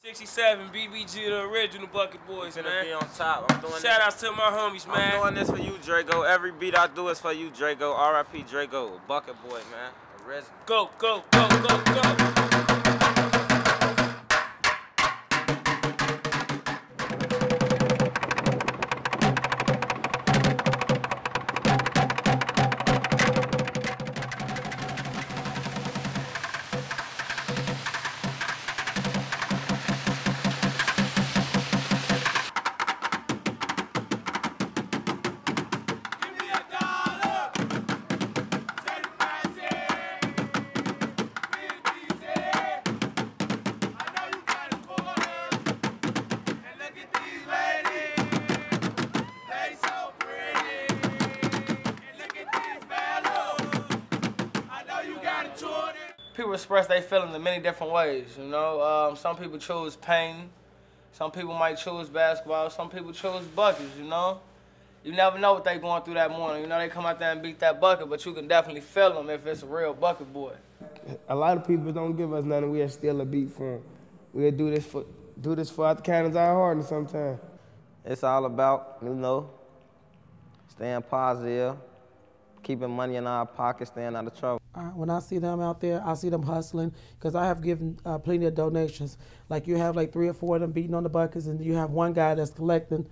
67 BBG, the original Bucket Boys, man. Be on top. I'm doing Shout outs to my homies, man. I'm doing this for you, Drago. Every beat I do is for you, Drago. R.I.P. Drago, Bucket Boy, man. Original. Go, go, go, go, go. People express their feelings in many different ways, you know. Some people choose painting, some people might choose basketball, some people choose buckets, you know. You never know what they're going through that morning. You know, they come out there and beat that bucket, but you can definitely feel them if it's a real bucket boy. A lot of people don't give us nothing, we'll steal a beat from them. We'll do this for out the kindness of our heart and sometimes. It's all about, you know, staying positive, keeping money in our pockets, staying out of trouble. When I see them out there, I see them hustling, because I have given plenty of donations. Like you have like 3 or 4 of them beating on the buckets, and you have one guy that's collecting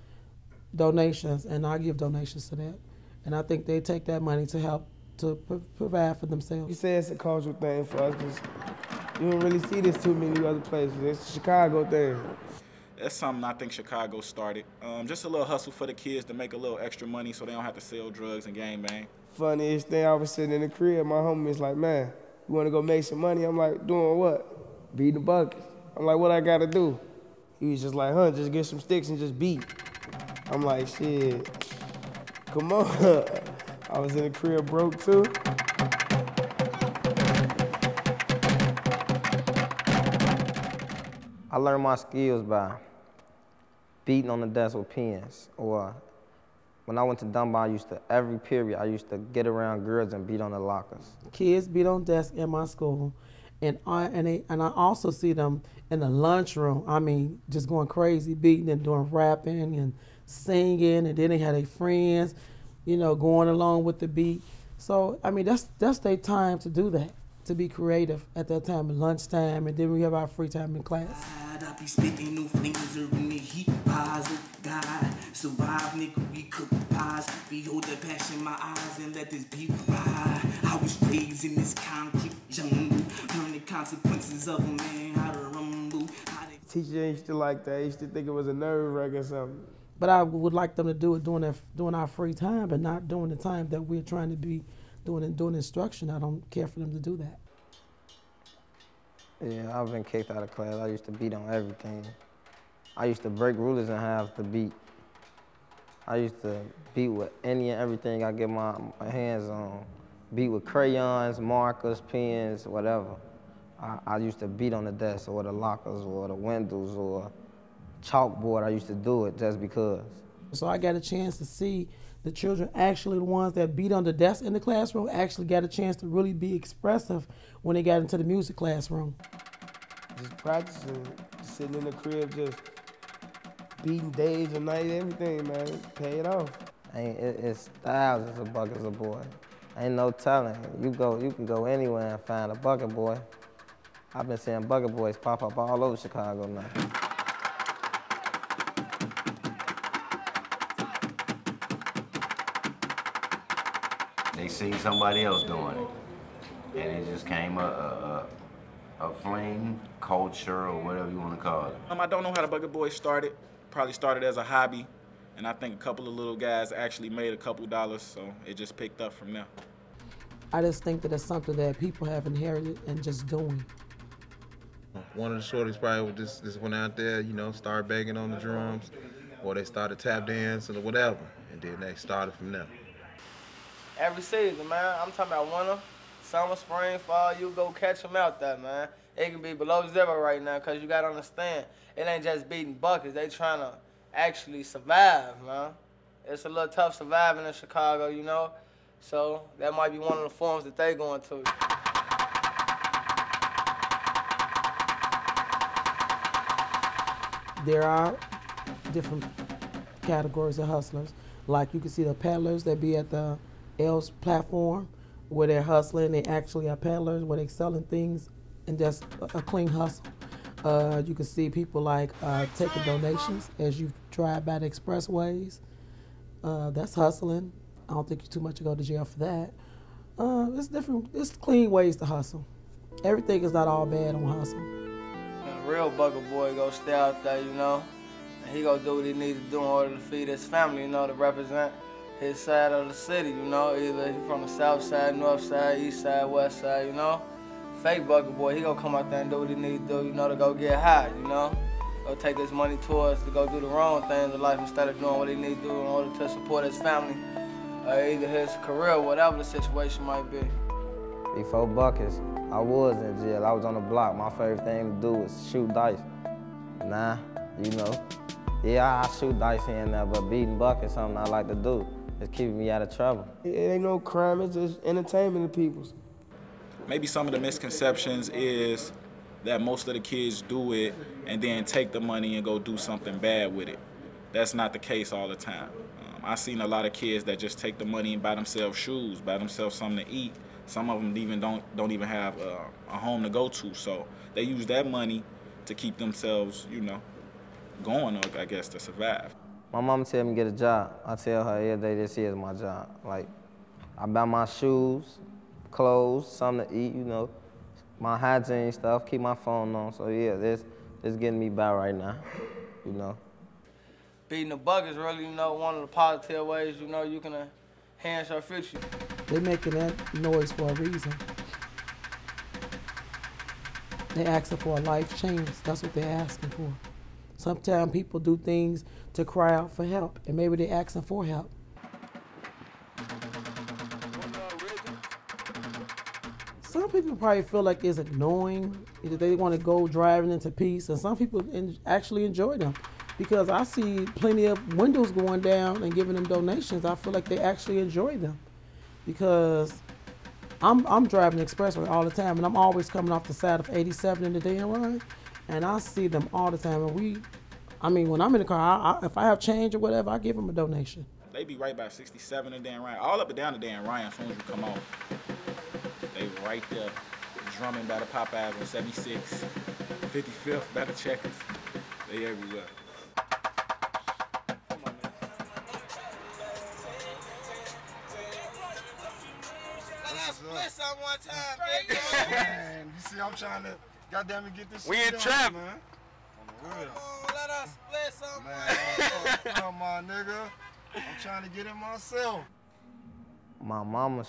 donations, and I give donations to that. And I think they take that money to help to provide for themselves. You say it's a cultural thing for us, because you don't really see this too many other places. It's a Chicago thing. That's something I think Chicago started. Just a little hustle for the kids to make a little extra money so they don't have to sell drugs and gangbang. Funniest thing, I was sitting in the crib, my homie's like, man, you want to go make some money? I'm like, doing what? Beating the buckets. I'm like, what I got to do? He was just like, huh, just get some sticks and just beat. I'm like, shit, come on. I was in the crib broke too. I learned my skills by beating on the desk with pens, or when I went to Dunbar, every period, I used to get around girls and beat on the lockers. Kids beat on desks in my school, and I also see them in the lunchroom. I mean, just going crazy, beating and doing rapping and singing, and then they had their friends, you know, going along with the beat. So, I mean, that's their time to do that, to be creative at that time, at lunchtime, and then we have our free time in class. I be spitting new flames in the heat, positive God. Survive, nigga, we cook pies. Behold the passion in my eyes and let this beat ride. I was raised in this concrete jungle, learn the consequences of a man, how to rumble. Teacher used to like that. He used to think it was a nerve wreck or something. But I would like them to do it during our free time, but not during the time that we're trying to be doing instruction. I don't care for them to do that. Yeah, I've been kicked out of class. I used to beat on everything. I used to break rulers in half to beat. I used to beat with any and everything I get my hands on. Beat with crayons, markers, pens, whatever. I used to beat on the desk or the lockers or the windows or chalkboard. I used to do it just because. So I got a chance to see the children, actually the ones that beat on the desk in the classroom, actually got a chance to really be expressive when they got into the music classroom. Just practicing, sitting in the crib, just beating days and night, everything, man. Pay it off. It's thousands of buckets of boy. Ain't no telling. You can go anywhere and find a bucket boy. I've been seeing bucket boys pop up all over Chicago now. They seen somebody else doing it, and it just came a flame, culture, or whatever you want to call it. I don't know how the Bucket Boys started. Probably started as a hobby, and I think a couple of little guys actually made a couple dollars, so it just picked up from there. I just think that it's something that people have inherited and just doing. One of the shorties probably just went out there, you know, started banging on the drums, or they started tap dancing or whatever, and then they started from there. Every season, man. I'm talking about winter, summer, spring, fall. You go catch them out there, man. It can be below 0 right now, because you got to understand, it ain't just beating buckets. They trying to actually survive, man. It's a little tough surviving in Chicago, you know? So that might be one of the forms that they going to. there are different categories of hustlers. Like you can see the peddlers that be at the L's platform where they're hustling. They actually are peddlers where they're selling things and just a clean hustle. You can see people like taking donations as you drive by the expressways. That's hustling. I don't think you're too much to go to jail for that. It's different. It's clean ways to hustle. Everything is not all bad on hustle. And a real Bucker boy go stay out there, you know. And he go do what he needs to do in order to feed his family, you know, to represent his side of the city, you know. Either he from the south side, north side, east side, west side, you know. Fake Bucker boy, he gonna come out there and do what he need to do, you know, to go get high, you know. Go take his money towards to go do the wrong things in life instead of doing what he need to do in order to support his family, or either his career, whatever the situation might be. Before Buckets, I was in jail. I was on the block. My favorite thing to do was shoot dice. Nah, you know. Yeah, I shoot dice here and there, but beating buckets is something I like to do. It's keeping me out of trouble. It ain't no crime, it's just entertainment to people. Maybe some of the misconceptions is that most of the kids do it and then take the money and go do something bad with it. That's not the case all the time. I've seen a lot of kids that just take the money and buy themselves shoes, buy themselves something to eat. Some of them even don't even have a home to go to, so they use that money to keep themselves, you know, going, or I guess to survive. My mama tell me to get a job. I tell her every day this is my job. Like, I buy my shoes, clothes, something to eat, you know, my hygiene stuff, keep my phone on. So yeah, this getting me by right now, you know. Beating the buckets really, you know, one of the positive ways, you know, you can enhance your future. They making that noise for a reason. They asking for a life change. That's what they're asking for. Sometimes people do things to cry out for help, and maybe they're asking for help. Some people probably feel like it's annoying, that they want to go driving into peace, and some people actually enjoy them. Because I see plenty of windows going down and giving them donations. I feel like they actually enjoy them. Because I'm driving the expressway all the time, and I'm always coming off the side of 87 in the day and run, and I see them all the time. And when I'm in the car, if I have change or whatever, I give them a donation. They be right by 67 and Dan Ryan, all up and down the Dan Ryan as soon as you come off. They right there, drumming by the Popeyes on 76, 55th by the Checkers. They everywhere. Split some one time, baby. Man, you see, I'm trying to goddamn it get this shit We in done, trap. man. On the real. Come on, let us split some. Man, come on, my nigga. I'm trying to get it myself. My mama,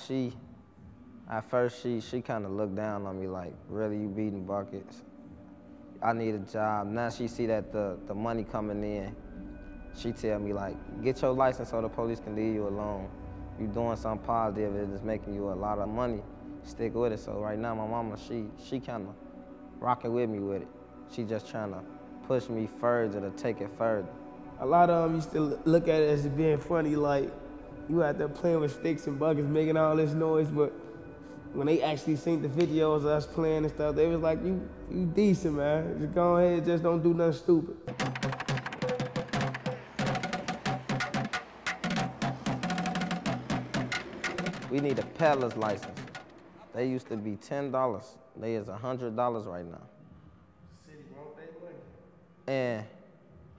at first she kind of looked down on me like, really, you beating buckets? I need a job. Now she see that the money coming in. She tell me like, get your license so the police can leave you alone. You doing something positive, it is making you a lot of money. Stick with it. So right now, my mama, she kind of rocking with me with it. She just trying to push me further to take it further. A lot of them used to look at it as being funny, like you out there playing with sticks and buckets, making all this noise, but when they actually seen the videos of us playing and stuff, they was like, you decent, man. Just go ahead, just don't do nothing stupid. We need a peddler's license. They used to be $10. They is $100 right now. And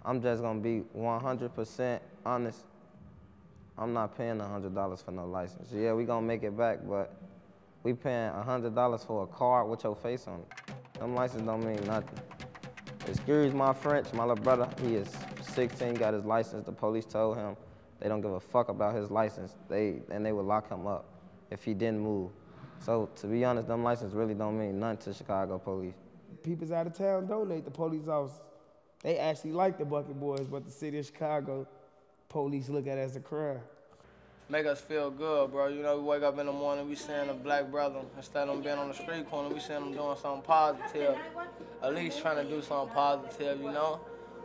I'm just gonna be 100% honest. I'm not paying $100 for no license. Yeah, we gonna make it back, but we paying $100 for a card with your face on it. Them license don't mean nothing. Excuse my French, my little brother, he is 16, got his license. The police told him they don't give a fuck about his license. They would lock him up if he didn't move. So to be honest, them licenses really don't mean nothing to Chicago police. People's out of town donate to police officers. They actually like the Bucket Boys, but the city of Chicago police look at it as a crime. Make us feel good, bro. You know, we wake up in the morning, we seeing a black brother. Instead of them being on the street corner, we seeing them doing something positive. At least trying to do something positive, you know?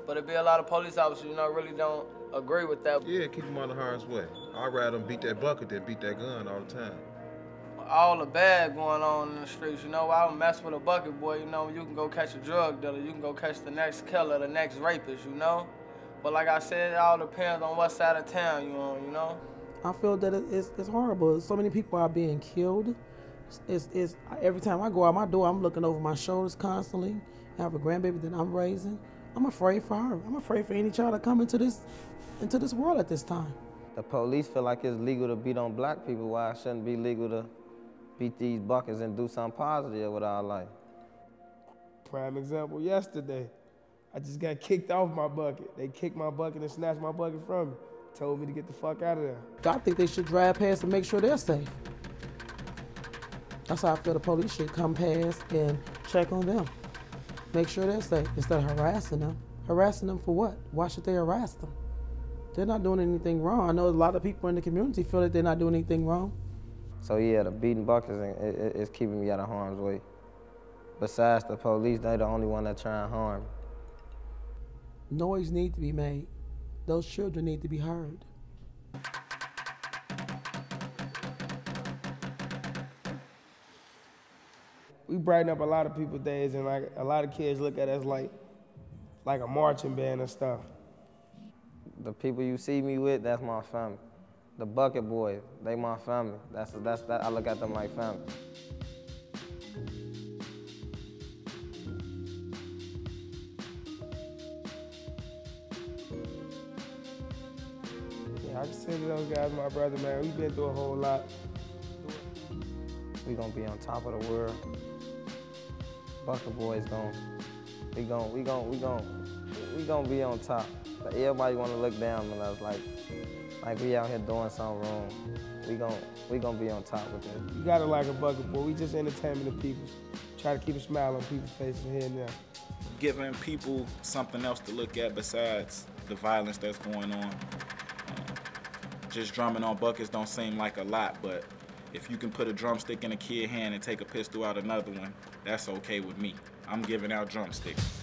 But it be a lot of police officers, you know, really don't agree with that. Yeah, keep them on the hardest way. I'd rather them beat that bucket than beat that gun all the time. all the bad going on in the streets. You know, I don't mess with a bucket boy. You know, you can go catch a drug dealer. You can go catch the next killer, the next rapist, you know? But like I said, it all depends on what side of town you on, you know? I feel that it's horrible. So many people are being killed. It's every time I go out my door, I'm looking over my shoulders constantly. I have a grandbaby that I'm raising. I'm afraid for her. I'm afraid for any child to come into this world at this time. The police feel like it's legal to beat on black people, why it shouldn't be legal to beat these buckets and do something positive with our life. Prime example, yesterday, I just got kicked off my bucket. They kicked my bucket and snatched my bucket from me. Told me to get the fuck out of there. I think they should drive past and make sure they're safe. That's how I feel the police should come past and check on them. Make sure they're safe instead of harassing them. Harassing them for what? Why should they harass them? They're not doing anything wrong. I know a lot of people in the community feel that they're not doing anything wrong. So yeah, the beating buckets is keeping me out of harm's way. Besides the police, they're the only one that try and harm me. Noise needs to be made. Those children need to be heard. We brighten up a lot of people's days, and like a lot of kids look at us like a marching band and stuff. The people you see me with, that's my family. The bucket boys, they my family. I look at them like family. Yeah, I consider those guys my brother, man. We've been through a whole lot. We gonna be on top of the world. Bucket boys we gonna be on top. But everybody wanna look down on us like we out here doing something wrong. We gonna be on top with this. You gotta like a bucket boy. We just entertainment of people. Try to keep a smile on people's faces here and there. Giving people something else to look at besides the violence that's going on. Just drumming on buckets don't seem like a lot, but if you can put a drumstick in a kid's hand and take a pistol out another one, that's okay with me. I'm giving out drumsticks.